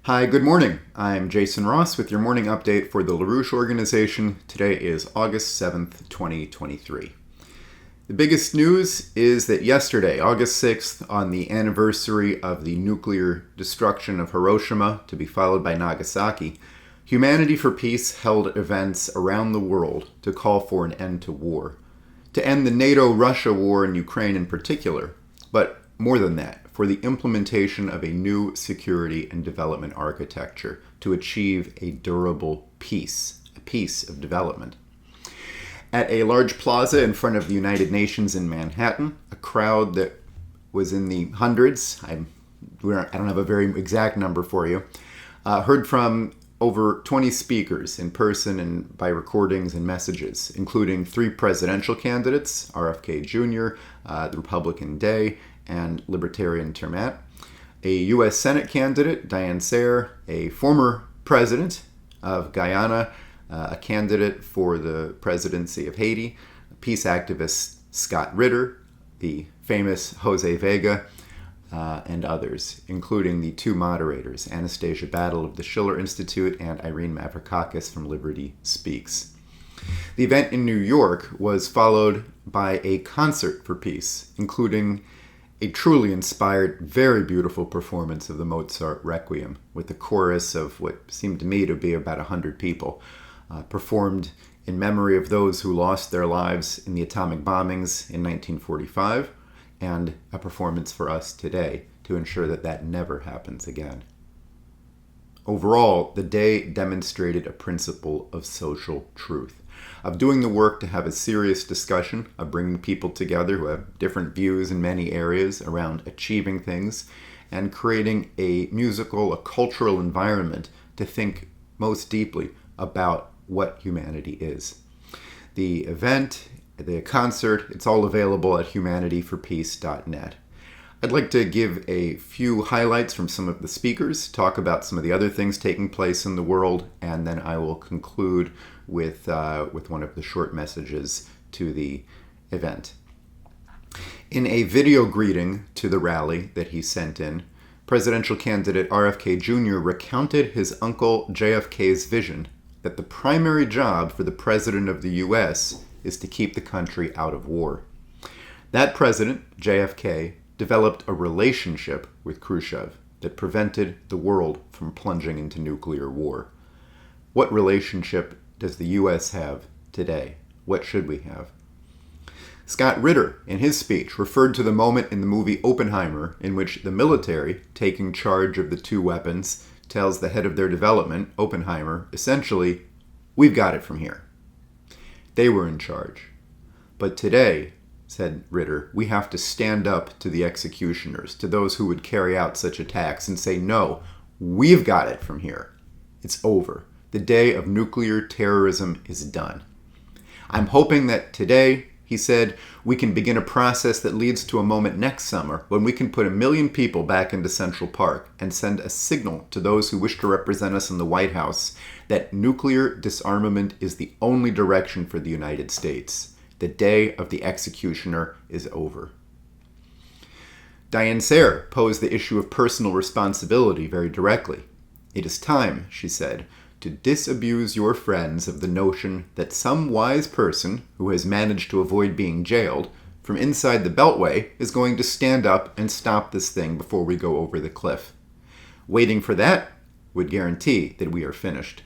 Hi, good morning. I'm Jason Ross with your morning update for the LaRouche organization. Today is August 7th, 2023. The biggest news is that yesterday, August 6th, on the anniversary of the nuclear destruction of Hiroshima, to be followed by Nagasaki, Humanity for Peace held events around the world to call for an end to war, to end the NATO-Russia war in Ukraine in particular, but more than that, for the implementation of a new security and development architecture to achieve a durable peace, a peace of development. At a large plaza in front of the United Nations in Manhattan, a crowd that was in the hundreds, I don't have a very exact number for you, heard from over 20 speakers in person and by recordings and messages, including 3 presidential candidates, RFK Jr., the Republican Day, and Libertarian Termat, a U.S. Senate candidate, Diane Sare, a former president of Guyana, a candidate for the presidency of Haiti, peace activist Scott Ritter, the famous Jose Vega, and others, including the 2 moderators, Anastasia Battle of the Schiller Institute and Irene Mavroukakis from Liberty Speaks. The event in New York was followed by a concert for peace, including a truly inspired, very beautiful performance of the Mozart Requiem, with a chorus of what seemed to me to be about 100 people, performed in memory of those who lost their lives in the atomic bombings in 1945, and a performance for us today to ensure that that never happens again. Overall, the day demonstrated a principle of social truth, of doing the work to have a serious discussion, of bringing people together who have different views in many areas around achieving things, and creating a musical, a cultural environment to think most deeply about what humanity is. The event, the concert, it's all available at humanityforpeace.net. I'd like to give a few highlights from some of the speakers, talk about some of the other things taking place in the world, and then I will conclude with one of the short messages to the event. In a video greeting to the rally that he sent in, presidential candidate RFK Jr. recounted his uncle JFK's vision that the primary job for the president of the U.S. is to keep the country out of war. That president, JFK, developed a relationship with Khrushchev that prevented the world from plunging into nuclear war. What relationship does the U.S. have today? What should we have? Scott Ritter, in his speech, referred to the moment in the movie Oppenheimer in which the military, taking charge of the 2 weapons, tells the head of their development, Oppenheimer, essentially, "We've got it from here." They were in charge. But today, said Ritter, we have to stand up to the executioners, to those who would carry out such attacks, and say, no, we've got it from here. It's over. The day of nuclear terrorism is done. I'm hoping that today, he said, we can begin a process that leads to a moment next summer when we can put 1 million people back into Central Park and send a signal to those who wish to represent us in the White House that nuclear disarmament is the only direction for the United States. The day of the executioner is over. Diane Sare posed the issue of personal responsibility very directly. It is time, she said, to disabuse your friends of the notion that some wise person who has managed to avoid being jailed from inside the Beltway is going to stand up and stop this thing before we go over the cliff. Waiting for that would guarantee that we are finished.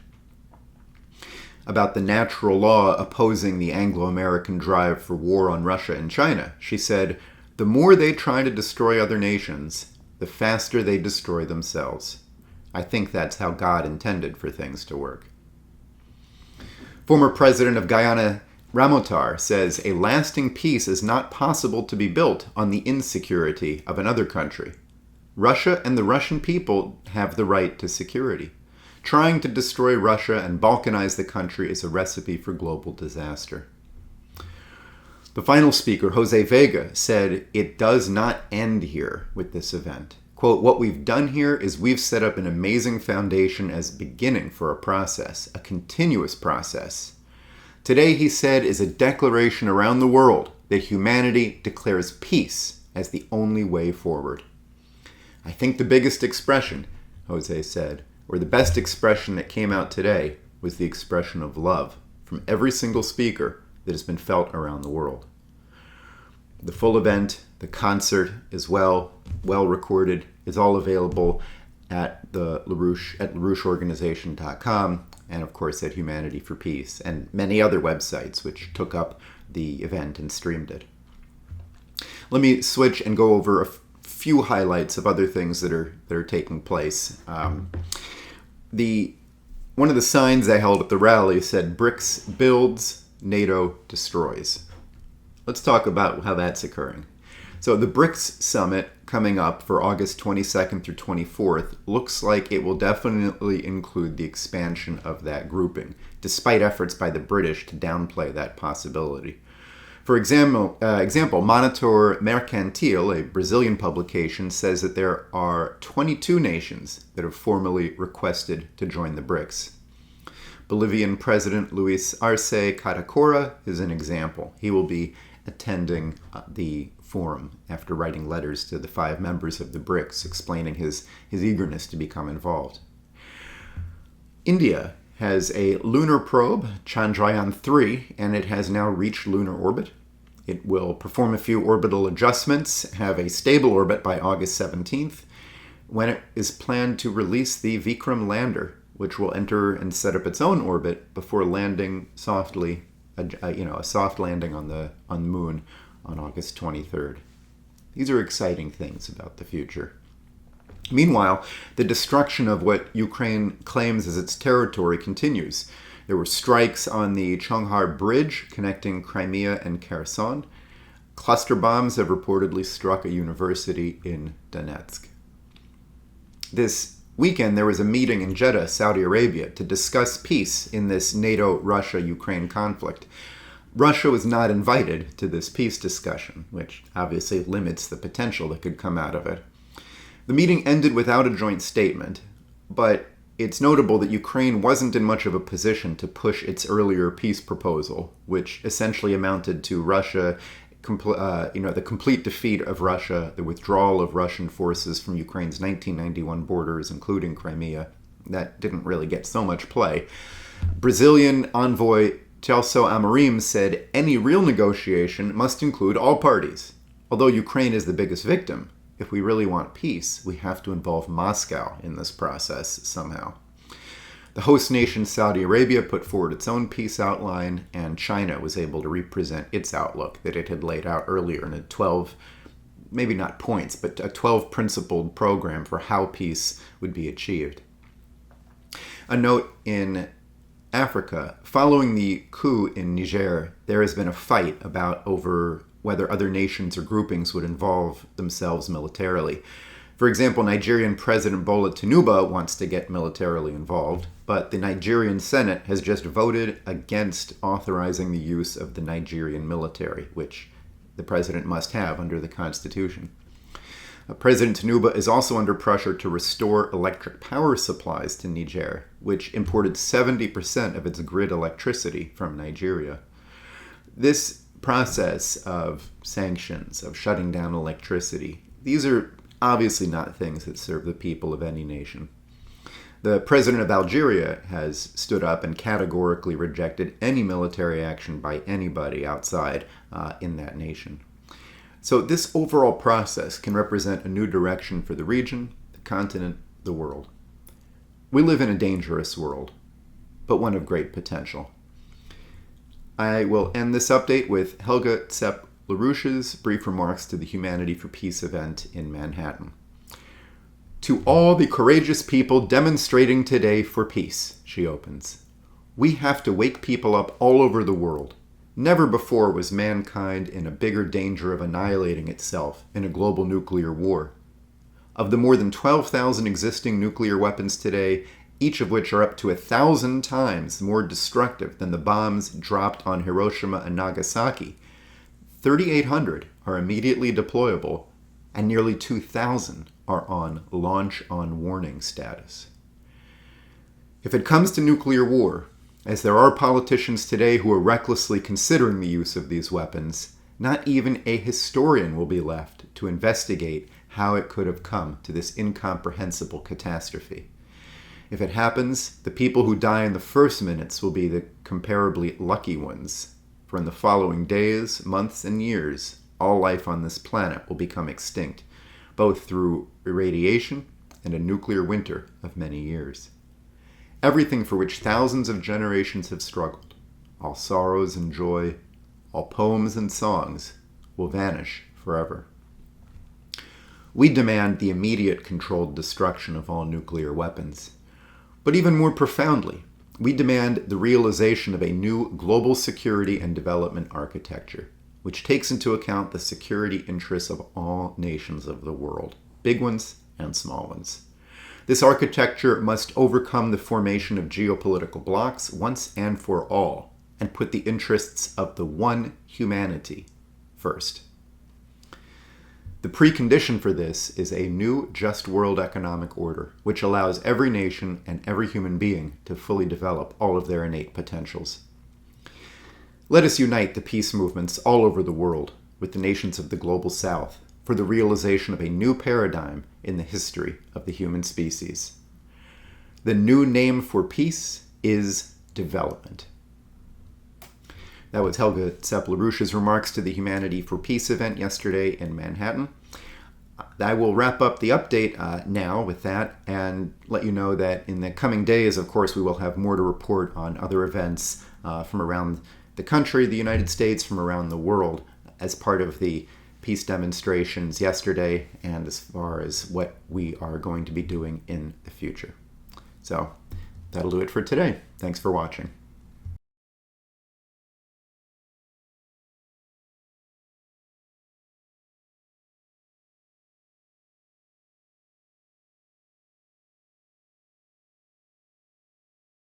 About the natural law opposing the Anglo-American drive for war on Russia and China, she said, the more they try to destroy other nations, the faster they destroy themselves. I think that's how God intended for things to work. Former President of Guyana, Ramotar, says a lasting peace is not possible to be built on the insecurity of another country. Russia and the Russian people have the right to security. Trying to destroy Russia and balkanize the country is a recipe for global disaster. The final speaker, Jose Vega, said it does not end here with this event. Quote, what we've done here is we've set up an amazing foundation as beginning for a process, a continuous process. Today, he said, is a declaration around the world that humanity declares peace as the only way forward. I think the biggest expression, Jose said, or the best expression that came out today was the expression of love from every single speaker that has been felt around the world. The full event, the concert as well recorded, is all available at LaRoucheorganization.com, and of course at Humanity for Peace, and many other websites which took up the event and streamed it. Let me switch and go over a few highlights of other things that are taking place. One of the signs I held at the rally said, "BRICS builds, NATO destroys." Let's talk about how that's occurring. So the BRICS summit coming up for August 22nd through 24th looks like it will definitely include the expansion of that grouping, despite efforts by the British to downplay that possibility. For example, Monitor Mercantil, a Brazilian publication, says that there are 22 nations that have formally requested to join the BRICS. Bolivian President Luis Arce Catacora is an example. He will be attending the forum after writing letters to the 5 members of the BRICS explaining his eagerness to become involved. India has a lunar probe, Chandrayaan-3, and it has now reached lunar orbit. It will perform a few orbital adjustments, have a stable orbit by August 17th, when it is planned to release the Vikram lander, which will enter and set up its own orbit before landing softly, a soft landing on the moon on August 23rd. These are exciting things about the future. Meanwhile, the destruction of what Ukraine claims as its territory continues. There were strikes on the Chonghar Bridge connecting Crimea and Kherson. Cluster bombs have reportedly struck a university in Donetsk. This weekend, there was a meeting in Jeddah, Saudi Arabia, to discuss peace in this NATO-Russia-Ukraine conflict. Russia was not invited to this peace discussion, which obviously limits the potential that could come out of it. The meeting ended without a joint statement, but it's notable that Ukraine wasn't in much of a position to push its earlier peace proposal, which essentially amounted to Russia, the complete defeat of Russia, the withdrawal of Russian forces from Ukraine's 1991 borders, including Crimea. That didn't really get so much play. Brazilian envoy Celso Amorim said any real negotiation must include all parties. Although Ukraine is the biggest victim, if we really want peace, we have to involve Moscow in this process somehow. The host nation, Saudi Arabia, put forward its own peace outline, and China was able to represent its outlook that it had laid out earlier in a 12, maybe not points, but a 12-principled program for how peace would be achieved. A note in Africa, following the coup in Niger, there has been a fight over whether other nations or groupings would involve themselves militarily. For example, Nigerian President Bola Tinubu wants to get militarily involved, but the Nigerian Senate has just voted against authorizing the use of the Nigerian military, which the president must have under the Constitution. President Tinubu is also under pressure to restore electric power supplies to Niger, which imported 70% of its grid electricity from Nigeria. This process of sanctions, of shutting down electricity, these are obviously not things that serve the people of any nation. The president of Algeria has stood up and categorically rejected any military action by anybody outside in that nation. So this overall process can represent a new direction for the region, the continent, the world. We live in a dangerous world, but one of great potential. I will end this update with Helga Zepp-LaRouche's brief remarks to the Humanity for Peace event in Manhattan. To all the courageous people demonstrating today for peace, she opens. We have to wake people up all over the world. Never before was mankind in a bigger danger of annihilating itself in a global nuclear war. Of the more than 12,000 existing nuclear weapons today, each of which are up to 1,000 times more destructive than the bombs dropped on Hiroshima and Nagasaki, 3,800 are immediately deployable, and nearly 2,000 are on launch on warning status. If it comes to nuclear war, as there are politicians today who are recklessly considering the use of these weapons, not even a historian will be left to investigate how it could have come to this incomprehensible catastrophe. If it happens, the people who die in the first minutes will be the comparably lucky ones, for in the following days, months, and years, all life on this planet will become extinct, both through irradiation and a nuclear winter of many years. Everything for which thousands of generations have struggled, all sorrows and joy, all poems and songs, will vanish forever. We demand the immediate controlled destruction of all nuclear weapons. But even more profoundly, we demand the realization of a new global security and development architecture, which takes into account the security interests of all nations of the world, big ones and small ones. This architecture must overcome the formation of geopolitical blocs once and for all, and put the interests of the one humanity first. The precondition for this is a new just world economic order, which allows every nation and every human being to fully develop all of their innate potentials. Let us unite the peace movements all over the world with the nations of the global south for the realization of a new paradigm in the history of the human species. The new name for peace is development. That was Helga Zepp-LaRouche's remarks to the Humanity for Peace event yesterday in Manhattan. I will wrap up the update now with that and let you know that in the coming days, of course, we will have more to report on other events from around the country, the United States, from around the world as part of the peace demonstrations yesterday and as far as what we are going to be doing in the future. So that'll do it for today. Thanks for watching.